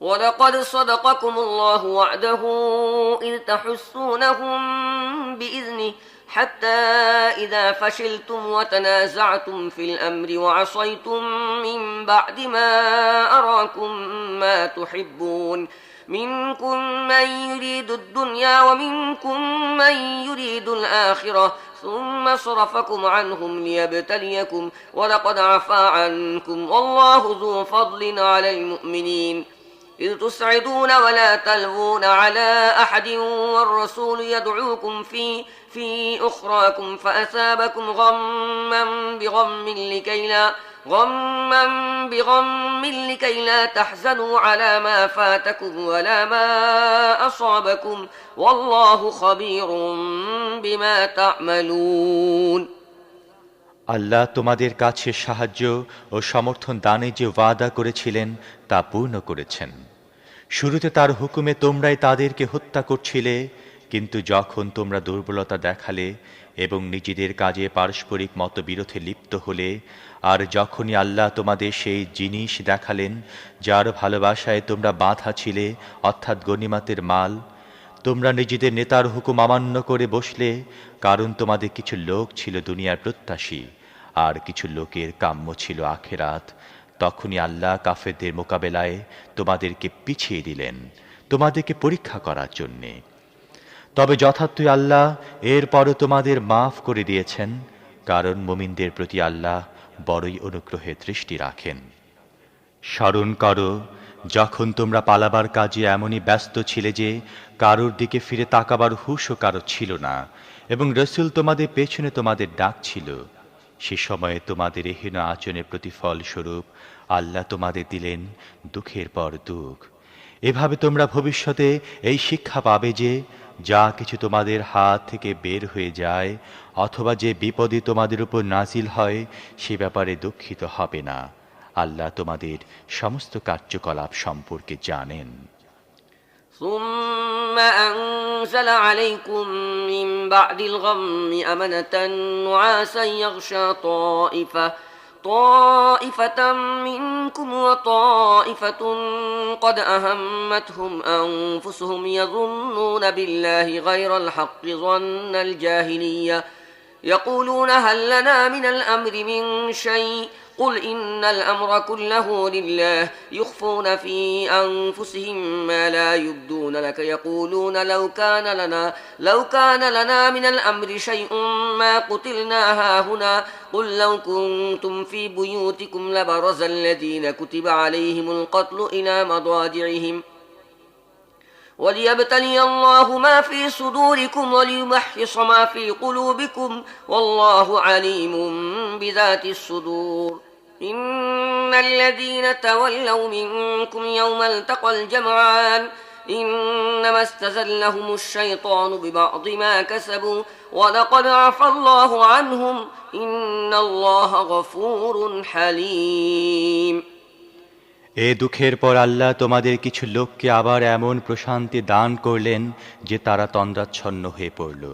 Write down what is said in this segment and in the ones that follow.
ولقد صدقكم الله وعده إذ تحسونهم بإذنه حتى إذا فشلتم وتنازعتم في الأمر وعصيتم من بعد ما أراكم ما تحبون منكم من يريد الدنيا ومنكم من يريد الآخرة ثم صرفكم عنهم ليبتليكم ولقد عفا عنكم والله ذو فضل على المؤمنين إذ تصعدون ولا تلوون على أحد والرسول يدعوكم في أخراكم فأثابكم غما بغم لكي لا تحزنوا على ما فاتكم ولا ما أصابكم والله خبير بما تعملون আল্লাহ তোমাদের কাছে সাহায্য ও সমর্থন দানে যে ওয়াদা করেছিলেন তা পূর্ণ করেছেন। শুরুতে তার হুকুমে তোমরাই তাদেরকে হত্যা করছিলে, কিন্তু যখন তোমরা দুর্বলতা দেখালে এবং নিজেদের কাজে পারস্পরিক মতবিরোধে লিপ্ত হলে, আর যখনই আল্লাহ তোমাদের সেই জিনিস দেখালেন যার ভালোবাসায় তোমরা বাঁধা ছিলে, অর্থাৎ গনিমাতের মাল, তোমরা নিজেদের নেতার হুকুম অমান্য করে বসলে, কারণ তোমাদের কিছু লোক ছিল দুনিয়ার প্রত্যাশী আর কিছু লোকের কাম্য ছিল আখেরাত। তখনই আল্লাহ কাফেরদের মোকাবেলায় তোমাদেরকে পিছিয়ে দিলেন তোমাদেরকে পরীক্ষা করার জন্যে। তবে যথার্থই আল্লাহ এরপরও তোমাদের মাফ করে দিয়েছেন, কারণ মুমিনদের প্রতি আল্লাহ বড়ই অনুগ্রহের দৃষ্টি রাখেন। স্মরণ করো যখন তোমরা পালাবার কাজে এমনই ব্যস্ত ছিলে যে কারোর দিকে ফিরে তাকাবার হুঁশও কারো ছিল না, এবং রসুল তোমাদের পেছনে তোমাদের ডাকছিল। সে সময়ে তোমাদের এহেন আচরণের প্রতিফল স্বরূপ আল্লাহ তোমাদের দিলেন দুঃখের পর দুঃখ। এভাবে তোমরা ভবিষ্যতে এই শিক্ষা পাবে যে যা কিছু তোমাদের হাত থেকে বের হয়ে যায় অথবা যে বিপদে তোমাদের উপর নাজিল হয় সে ব্যাপারে দুঃখিত হবে না। আল্লাহ তোমাদের সমস্ত কার্যকলাপ সম্পর্কে জানেন। ثم أنزل عليكم من بعد الغم أمنة نعاسا يغشى طائفة منكم وطائفة قد أهمتهم أنفسهم يظنون بالله غير الحق ظن الجاهلية يقولون هل لنا من الأمر من شيء قل إن الأمر كله لله يخفون في أنفسهم ما لا يبدون لك يقولون لو كان لنا من الأمر شيء ما قتلنا هاهنا قل لو كنتم في بيوتكم لبرز الذين كتب عليهم القتل إلى مضاجعهم وليبتلي الله ما في صدوركم وليمحص ما في قلوبكم والله عليم بذات الصدور إن الذين تولوا منكم يوم التقى الجمعان إنما استزلهم الشيطان ببعض ما كسبوا ولقد عفى الله عنهم إن الله غفور حليم এ দুঃখের পর আল্লাহ তোমাদের কিছু লোককে আবার এমন প্রশান্তি দান করলেন যে তারা তন্দ্রাচ্ছন্ন হয়ে পড়ল,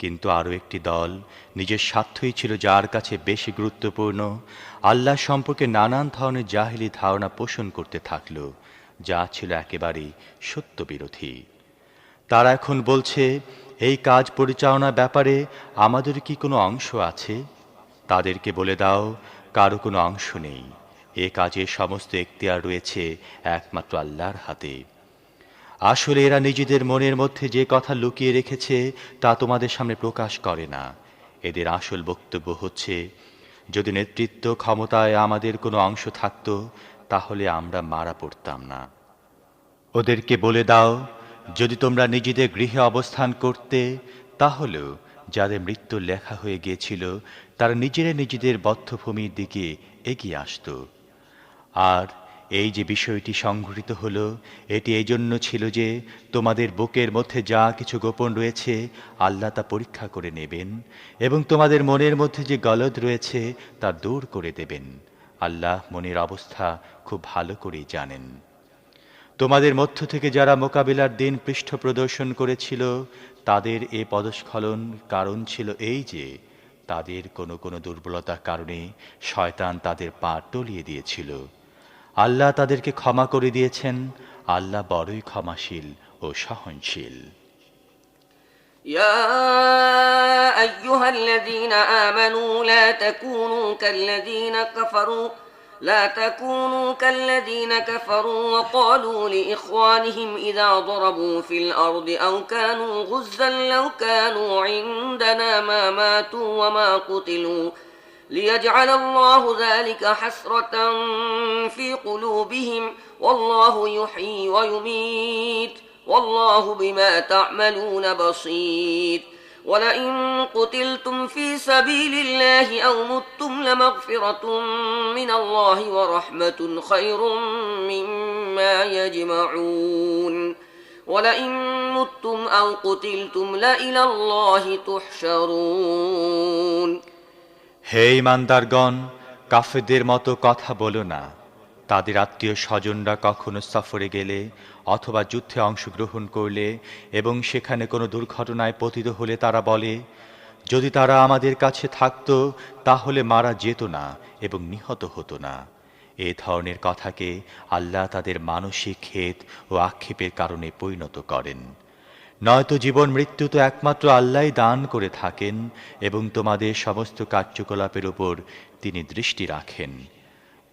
কিন্তু আরও একটি দল নিজের স্বার্থই ছিল যার কাছে বেশি গুরুত্বপূর্ণ আল্লাহ সম্পর্কে নানান ধরনের জাহেলি ধারণা পোষণ করতে থাকল, যা ছিল একেবারেই সত্যবিরোধী। তারা এখন বলছে, এই কাজ পরিচালনার ব্যাপারে আমাদের কি কোনো অংশ আছে? তাদেরকে বলে দাও, কারো কোনো অংশ নেই। এ কাজের সমস্ত এখতিয়ার রয়েছে একমাত্র আল্লাহর হাতে। আসলে এরা নিজেদের মনের মধ্যে যে কথা লুকিয়ে রেখেছে তা তোমাদের সামনে প্রকাশ করে না। এদের আসল বক্তব্য হচ্ছে, যদি নেতৃত্ব ক্ষমতায় আমাদের কোনো অংশ থাকত তাহলে আমরা মারা পড়তাম না। ওদেরকে বলে দাও, যদি তোমরা নিজেদের গৃহে অবস্থান করতে তাহলেও যাদের মৃত্যু লেখা হয়ে গিয়েছিল তারা নিজেদের বদ্ধভূমির দিকে এগিয়ে আসত। আর এই যে বিষয়টি সংঘটিত হলো, এটি এই জন্য ছিল যে তোমাদের বুকের মধ্যে যা কিছু গোপন রয়েছে আল্লাহ তা পরীক্ষা করে নেবেন, এবং তোমাদের মনের মধ্যে যে গলদ রয়েছে তা দূর করে দেবেন। আল্লাহ মনের অবস্থা খুব ভালো করেই জানেন। তোমাদের মধ্য থেকে যারা মোকাবিলার দিন পৃষ্ঠ প্রদর্শন করেছিল তাদের এ পদস্খলন কারণ ছিল এই যে তাদের কোনো দুর্বলতার কারণে শয়তান তাদের পা টলিয়ে দিয়েছিল। আল্লাহ তাদেরকে ক্ষমা করে দিয়েছেন। আল্লাহ বড়ই ক্ষমাশীল ও সহনশীল। يا أيها الذين آمنوا لا تكونوا كالذين كفروا وقالوا لإخوانهم إذا ضربوا في الأرض أو كانوا غزا لو كانوا عندنا ما ماتوا وما قتلوا ليجعل الله ذلك حسرة في قلوبهم والله يحيي ويميت والله بما تعملون بصير ولئن قتلتم في سبيل الله أو متم لمغفرة من الله ورحمة خير مما يجمعون ولئن متم أو قتلتم لإلى الله تحشرون হে ঈমানদারগণ, কাফেরদের মতো কথা বলো না। তাদের আত্মীয় স্বজনরা কখনো সফরে গেলে অথবা যুদ্ধে অংশগ্রহণ করলে এবং সেখানে কোনো দুর্ঘটনায় পতিত হলে তারা বলে, যদি তারা আমাদের কাছে থাকত তাহলে মারা যেত না এবং নিহত হতো না। এ ধরনের কথাকে আল্লাহ তাদের মানসিক খেদ ও আক্ষেপের কারণে পরিণত করেন। নয়তো জীবন মৃত্যু তো একমাত্র আল্লাহই দান করে থাকেন এবং তোমাদের সমস্ত কার্যকলাপের উপর তিনি দৃষ্টি রাখেন।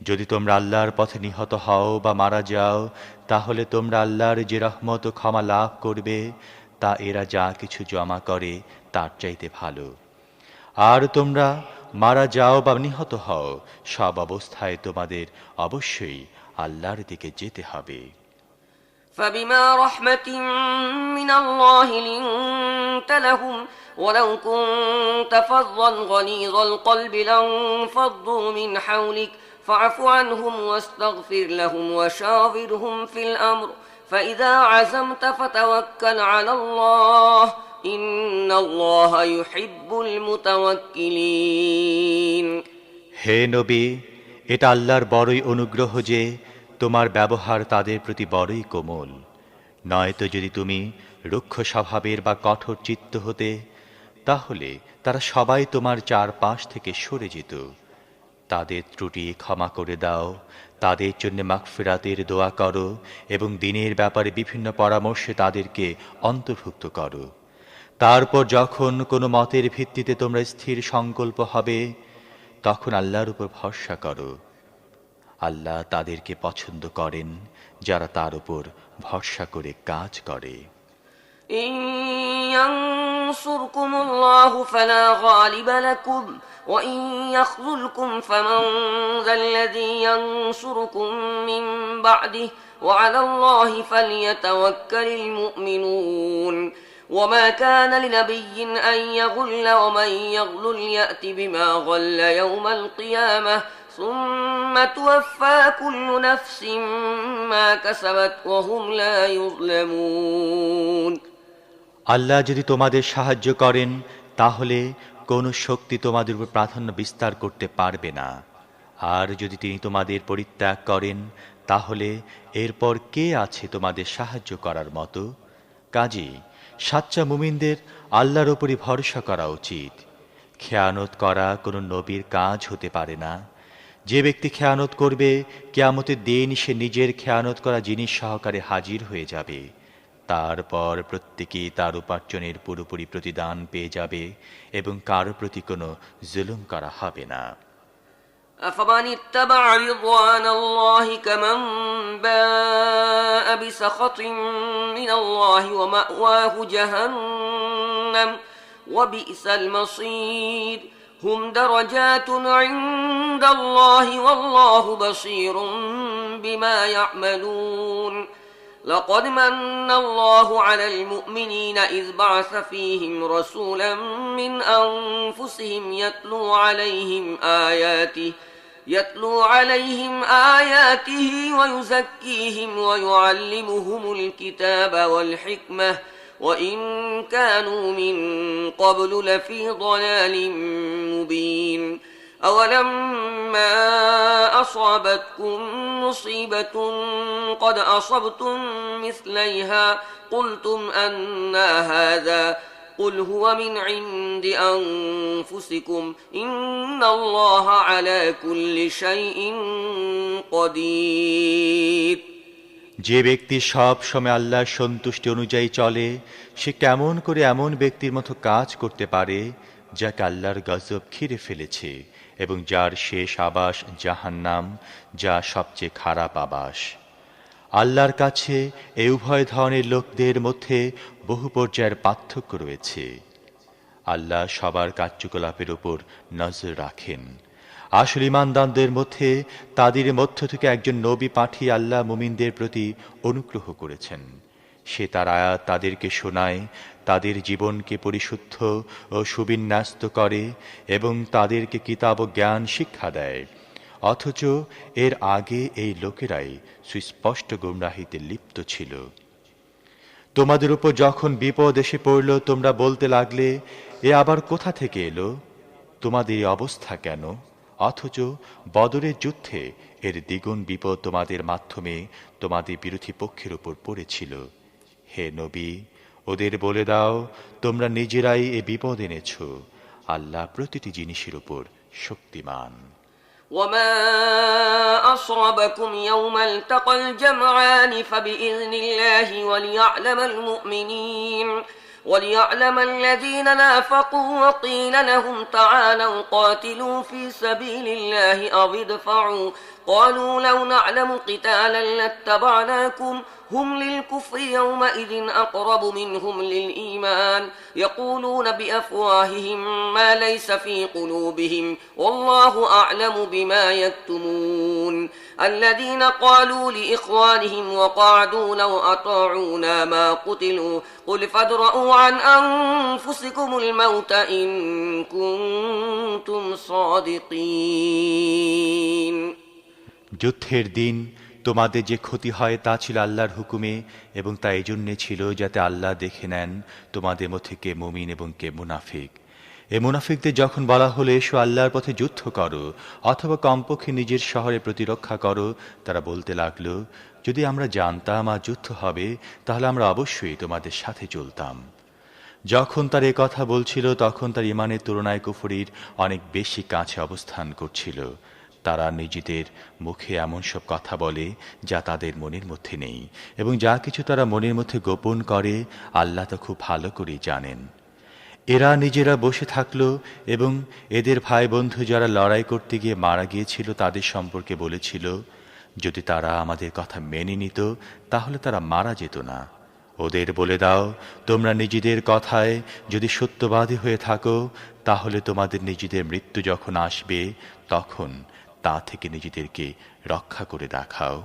যদি তোমরা আল্লাহর পথে নিহত হও বা মারা যাও, তাহলে তোমরা আল্লাহর যে রহমত ও ক্ষমা লাভ করবে তা এরা যা কিছু জমা করে তার চাইতে ভালো। আর তোমরা মারা যাও বা নিহত হও, সব অবস্থায় তোমাদের অবশ্যই আল্লাহর দিকে যেতে হবে। فبما رحمة من الله لنت لهم ولو كنت فظا غليظ القلب لانفضوا من حولك فاعف عنهم واستغفر لهم وشاورهم في الأمر فإذا عزمت فتوكل على الله إن الله يحب المتوكلين হে নবী, এটা আল্লাহর বড়ই অনুগ্রহ যে তোমার ব্যবহার তাদের প্রতি বড়ই কোমল। নয়তো যদি তুমি রুক্ষ স্বভাবের বা কঠোর চিত্ত হতে, তাহলে তারা সবাই তোমার চারপাশ থেকে সরে যেত। তাদের ত্রুটি ক্ষমা করে দাও, তাদের জন্য মাগফিরাতের দোয়া করো এবং দিনের ব্যাপারে বিভিন্ন পরামর্শে তাদেরকে অন্তর্ভুক্ত করো। তারপর যখন কোনো মতের ভিত্তিতে তোমরা স্থির সংকল্প হবে, তখন আল্লাহর উপর ভরসা করো। আল্লাহ তাদেরকে পছন্দ করেন যারা তার উপর ভরসা করে কাজ করে। إن ينصركم الله فلا غالب لكم وإن يخذلكم فمن ذا الذي ينصركم من بعده وعلى الله فليتوكل المؤمنون وما كان لنبي أن يغل ومن يغل يأت بما غل يوم القيامة ثم توفى كل نفس ما كسبت وهم لا يظلمون আল্লাহ যদি তোমাদের সাহায্য করেন, তাহলে কোন শক্তি তোমাদের উপর প্রাধান্য বিস্তার করতে পারবে না। আর যদি তিনি তোমাদের পরিত্যাগ করেন, তাহলে এরপর কে আছে তোমাদের সাহায্য করার মতো? কাজেই সাচ্চা মুমিনদের আল্লাহর উপরই ভরসা করা উচিত। খেয়ানত করা কোনো নবীর কাজ হতে পারে না। যে ব্যক্তি খেয়ানত করবে, কিয়ামতের দিন সে নিজের খেয়ানত করা জিনিস সহকারে হাজির হয়ে যাবে। তারপর প্রত্যেকেই তার উপার্জনের পুরোপুরি প্রতিদান পেয়ে যাবে এবং কারো প্রতি কোনো জুলুম করা হবে না। أفمن اتبع رضوان الله كمن باء بسخط من الله ومأواه جهنم وبئس المصير هم درجات عند الله والله بصير بما يعملون لقد من الله على المؤمنين إذ بعث فيهم رسولا من أنفسهم يتلو عليهم آياته ويزكيهم ويعلمهم الكتاب والحكمة وإن كانوا من قبل لفي ضلال مبين أولما أصابتكم مصيبة قد أصبتم مثليها قلتم أنى هذا قل هو من عند أنفسكم إن الله على كل شيء قدير। যে ব্যক্তি সব সময় আল্লাহর সন্তুষ্টি অনুযায়ী চলে, সে কেমন করে এমন ব্যক্তির মতো কাজ করতে পারে যাকে আল্লাহর গজব ঘিরে ফেলেছে এবং যার শেষ আবাস জাহান্নাম, যা সবচেয়ে খারাপ আবাস। আল্লাহর কাছে এই উভয় ধরনের লোকদের মধ্যে বহু পর্যায়ের পার্থক্য রয়েছে। আল্লাহ সবার কার্যকলাপের উপর নজর রাখেন। আসল ঈমানদারদের মধ্যে তাদের মধ্য থেকে একজন নবী পাঠিয়ে আল্লাহ মুমিনদের প্রতি অনুগ্রহ করেছেন। সে তার আয়াত তাদেরকে শোনায়, তাদের জীবনকে পরিশুদ্ধ ও সুবিন্যস্ত করে এবং তাদেরকে কিতাব ও জ্ঞান শিক্ষা দেয়। অথচ এর আগে এই লোকেরাই সুস্পষ্ট গুমরাহিতে লিপ্ত ছিল। তোমাদের উপর যখন বিপদ এসে পড়ল, তোমরা বলতে লাগলে, এ আবার কোথা থেকে এলো? তোমাদের এই অবস্থা কেন? অথচ বদরের যুদ্ধে এর দ্বিগুণ বিপদ তোমাদের মাধ্যমে তোমাদের বিরোধী পক্ষের উপর পড়েছিল। হে নবী, ওদের বলে দাও, তোমরা নিজেরাই এ বিপদ এনেছ। আল্লাহ প্রতিটি জিনিসের উপর শক্তিমান। وما أصابكم يوم التقى الجمعان فبإذن الله وليعلم الذين نافقوا وقيل لهم تعالوا قاتلوا في سبيل الله أو ادفعوا قالوا لو نعلم قتالا لاتبعناكم هم للكفر يومئذ أقرب منهم للإيمان يقولون بأفواههم ما ليس في قلوبهم والله أعلم بما يكتمون الذين قالوا لإخوانهم وقعدوا لو أطاعونا ما قتلوا قل فادرءوا عن أنفسكم الموت إن كنتم صادقين। যুদ্ধের দিন তোমাদের যে ক্ষতি হয় তা ছিল আল্লাহর হুকুমে, এবং তা এই জন্যে ছিল যাতে আল্লাহ দেখে নেন তোমাদের মধ্যে কে মুমিন এবং কে মুনাফিক। এ মুনাফিকদের যখন বলা হলো, এসো আল্লাহর পথে যুদ্ধ করো অথবা কমপক্ষে নিজের শহরে প্রতিরক্ষা করো, তারা বলতে লাগলো, যদি আমরা জানতাম আর যুদ্ধ হবে তাহলে আমরা অবশ্যই তোমাদের সাথে চলতাম। যখন তার এ কথা বলছিল তখন তার ইমানের তুলনায় কুফরির অনেক বেশি কাছে অবস্থান করছিল। তারা নিজেদের মুখে এমন সব কথা বলে যা তাদের মনের মধ্যে নেই, এবং যা কিছু তারা মনের মধ্যে গোপন করে আল্লাহ তা খুব ভালো করেই জানেন। এরা নিজেরা বসে থাকলো এবং এদের ভাই বন্ধু যারা লড়াই করতে গিয়ে মারা গিয়েছিল তাদের সম্পর্কে বলেছিল, যদি তারা আমাদের কথা মেনে নিত তাহলে তারা মারা যেত না। ওদের বলে দাও, তোমরা নিজেদের কথায় যদি সত্যবাদী হয়ে থাকো তাহলে তোমাদের নিজেদের মৃত্যু যখন আসবে তখন তা থেকে নিজেদেরকে রক্ষা করে দেখাও।